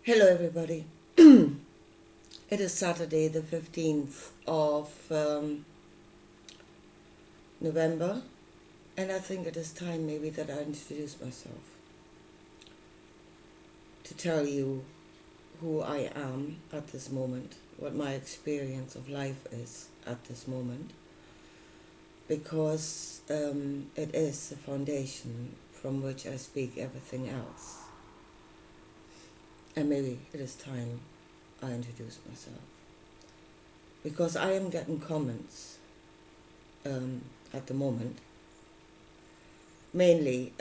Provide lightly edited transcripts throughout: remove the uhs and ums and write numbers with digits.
Hello, everybody. It is Saturday, the 15th of November, and I think it is time maybe that I introduce myself to tell you who I am at this moment, what my experience of life is at this moment, because it is the foundation from which I speak everything else. And maybe it is time I introduce myself, because I am getting comments at the moment, mainly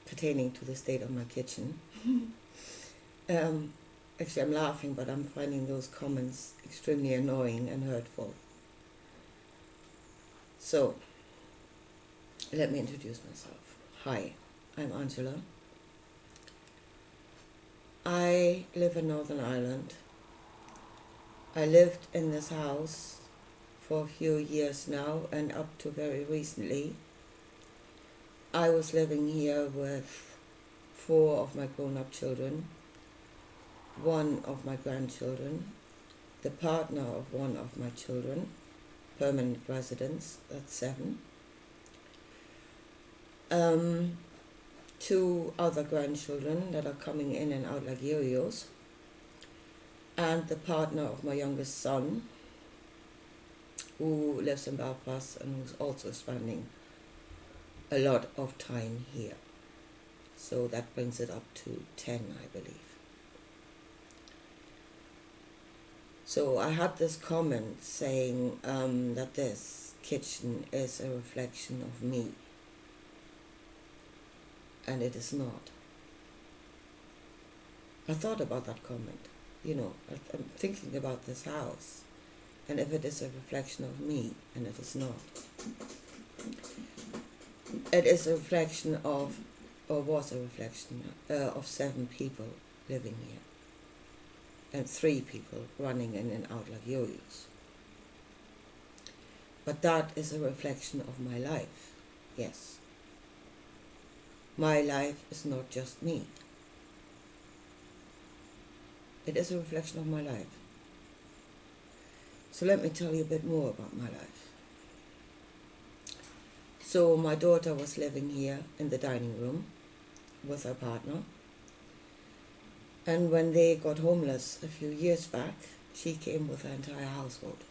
pertaining to the state of my kitchen. um, Actually, I'm laughing, but I'm finding those comments extremely annoying and hurtful. So, let me introduce myself. Hi, I'm Angela. I live in Northern Ireland. I lived in this house for a few years now, and up to very recently, I was living here with 4 of my grown-up children, 1 of my grandchildren, the partner of 1 of my children, permanent residents, that's 7, 2 other grandchildren that are coming in and out like yo-yos, and the partner of my youngest son, who lives in Belfast and who's also spending a lot of time here. So that brings it up to 10, I believe. So I had this comment saying that this kitchen is a reflection of me, and it is not. I thought about that comment. I'm thinking about this house, and if it is a reflection of me, and it is not. It is a reflection of, or was a reflection of 7 people living here, and 3 people running in and out like yo-yos. But that is a reflection of my life, yes. My life is not just me. It is a reflection of my life. So let me tell you a bit more about my life. So my daughter was living here in the dining room with her partner. And when they got homeless a few years back, she came with her entire household.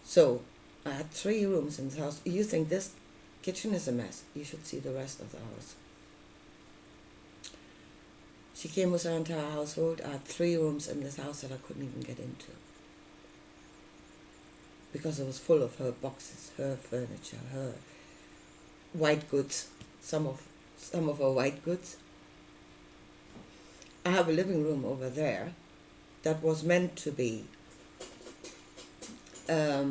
So I had 3 rooms in this house. You think this kitchen is a mess? You should see the rest of the house. She came with her entire household. I had 3 rooms in this house that I couldn't even get into, because it was full of her boxes, her furniture, her white goods, some of her white goods. I have a living room over there that was meant to be a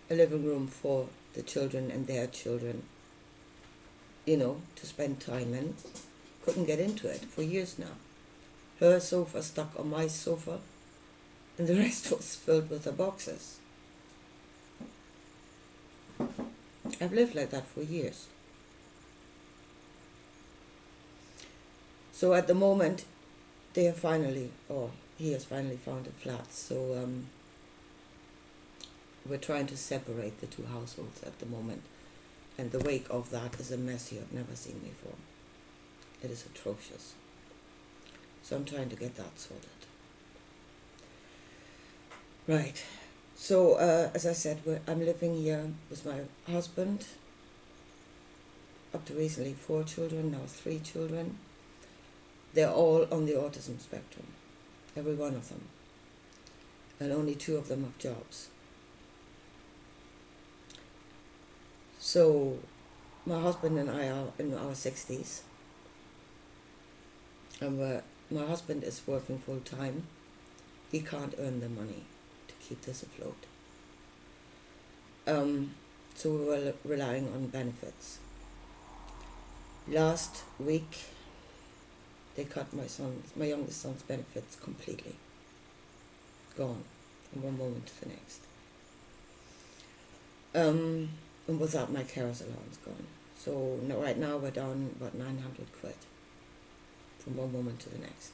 living room for the children and their children, to spend time in. Couldn't get into it for years now. Her sofa stuck on my sofa, and the rest was filled with the boxes. I've lived like that for years. So at the moment, he has finally found a flat. So we're trying to separate the 2 households at the moment. And the wake of that is a mess you have never seen before. It is atrocious. So I'm trying to get that sorted. Right. So as I said, I'm living here with my husband. Up to recently 4 children, now 3 children. They're all on the autism spectrum, every one of them. And only 2 of them have jobs. So my husband and I are in our 60s. And my husband is working full time. He can't earn the money to keep this afloat. So we were relying on benefits. Last week, they cut my youngest son's benefits completely. Gone from one moment to the next. And without my carers allowance gone. So right now we're down about 900 quid from one moment to the next.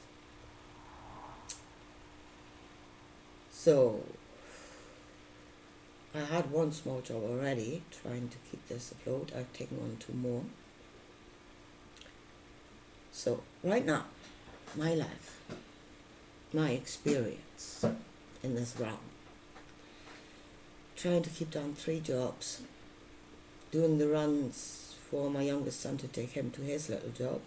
So I had one small job already, trying to keep this afloat. I've taken on 2 more. So right now, my life, my experience in this realm, trying to keep down 3 jobs, doing the runs for my youngest son to take him to his little job,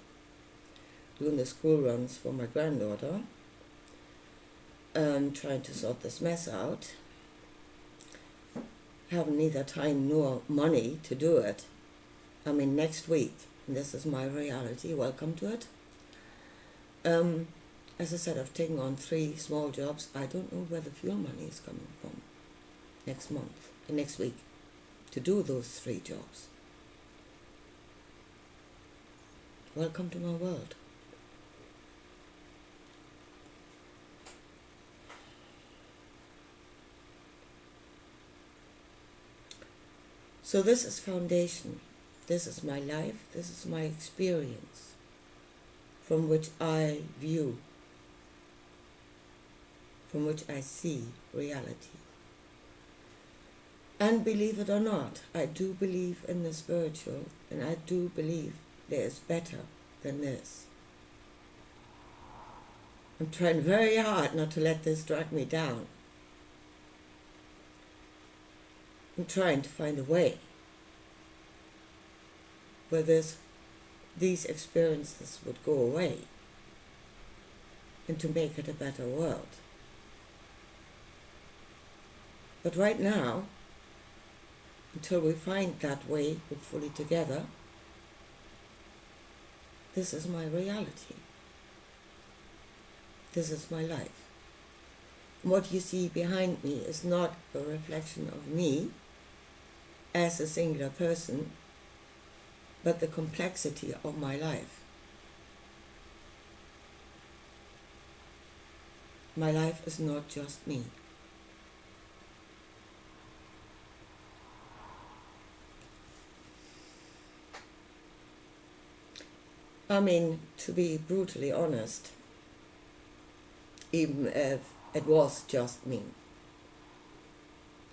doing the school runs for my granddaughter, and trying to sort this mess out. Have neither time nor money to do it. I mean, next week, and this is my reality, welcome to it. As I said, I've taken on 3 small jobs. I don't know where the fuel money is coming from next week, to do those 3 jobs. Welcome to my world. So this is foundation. This is my life. This is my experience from which I view, from which I see reality. And believe it or not, I do believe in the spiritual, and I do believe there is better than this. I'm trying very hard not to let this drag me down. I'm trying to find a way where these experiences would go away and to make it a better world. But right now, until we find that way, hopefully together, this is my reality. This is my life. What you see behind me is not a reflection of me as a singular person, but the complexity of my life. My life is not just me. I mean, to be brutally honest, even if it was just me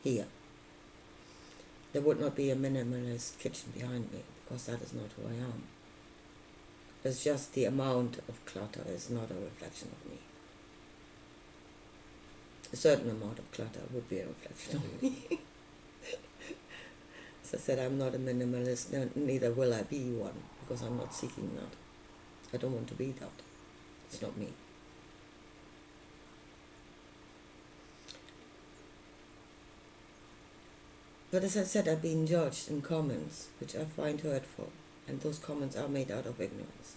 here, there would not be a minimalist kitchen behind me, because that is not who I am. It's just the amount of clutter is not a reflection of me. A certain amount of clutter would be a reflection of me. As I said, I'm not a minimalist, neither will I be one, because I'm not seeking that. I don't want to be that. It's not me. But as I said, I've been judged in comments, which I find hurtful, and those comments are made out of ignorance.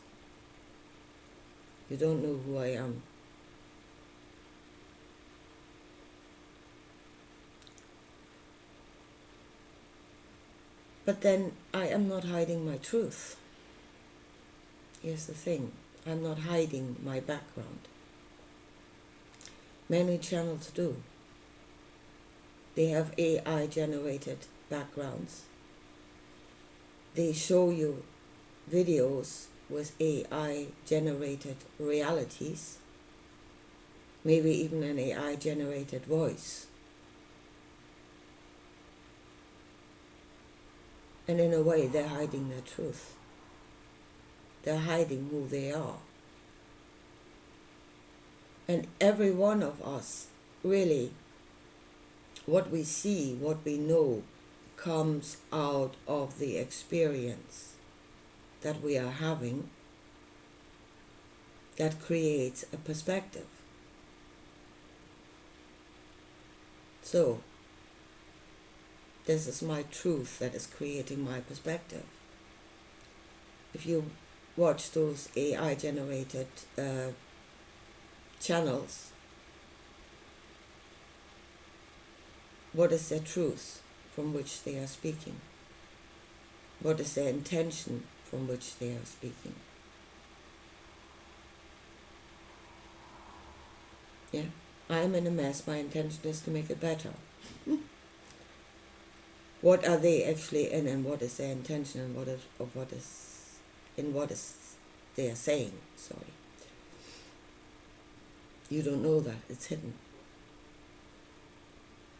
You don't know who I am. But then I am not hiding my truth. Here's the thing, I'm not hiding my background. Many channels do. They have AI-generated backgrounds. They show you videos with AI-generated realities, maybe even an AI-generated voice. And in a way, they're hiding their truth. They're hiding who they are. And every one of us, really, what we see, what we know, comes out of the experience that we are having that creates a perspective. So, this is my truth that is creating my perspective. If you watch those AI-generated channels, what is their truth from which they are speaking? What is their intention from which they are speaking? Yeah, I am in a mess. My intention is to make it better. what are they actually in, and what is their intention, and what is they are saying. Sorry, you don't know that. It's hidden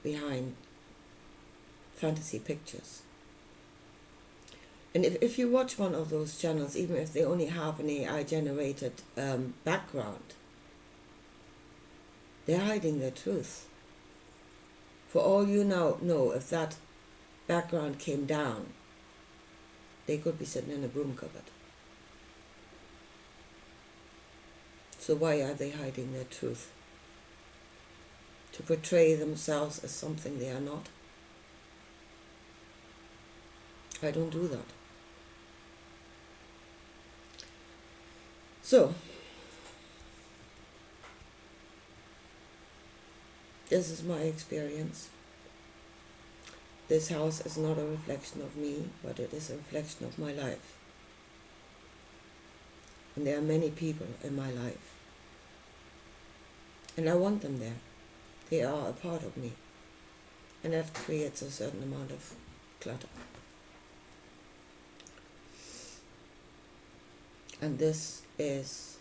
behind fantasy pictures. And if you watch one of those channels, even if they only have an AI generated background, they're hiding their truth. For all you now know, if that background came down, they could be sitting in a broom cupboard. So why are they hiding their truth? To portray themselves as something they are not? I don't do that. So, this is my experience. This house is not a reflection of me, but it is a reflection of my life. And there are many people in my life. And I want them there. They are a part of me. And that creates a certain amount of clutter. And this is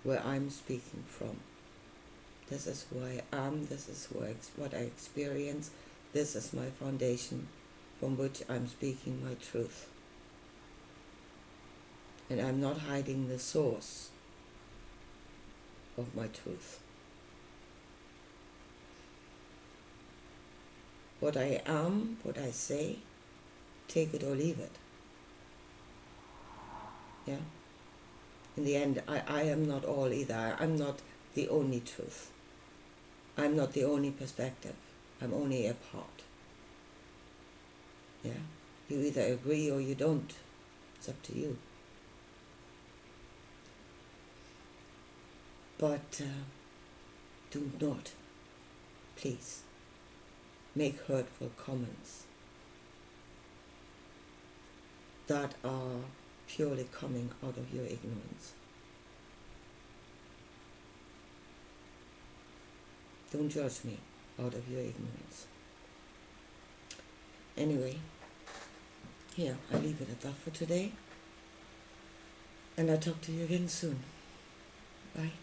where I'm speaking from. This is who I am. This is what I experience. This is my foundation from which I'm speaking my truth. And I'm not hiding the source of my truth. What I am, what I say, take it or leave it. Yeah? In the end, I am not all either. I'm not the only truth. I'm not the only perspective. I'm only a part. Yeah? You either agree or you don't. It's up to you. But do not, please, make hurtful comments that are purely coming out of your ignorance. Don't judge me out of your ignorance. Anyway, here, I leave it at that for today. And I'll talk to you again soon. Bye.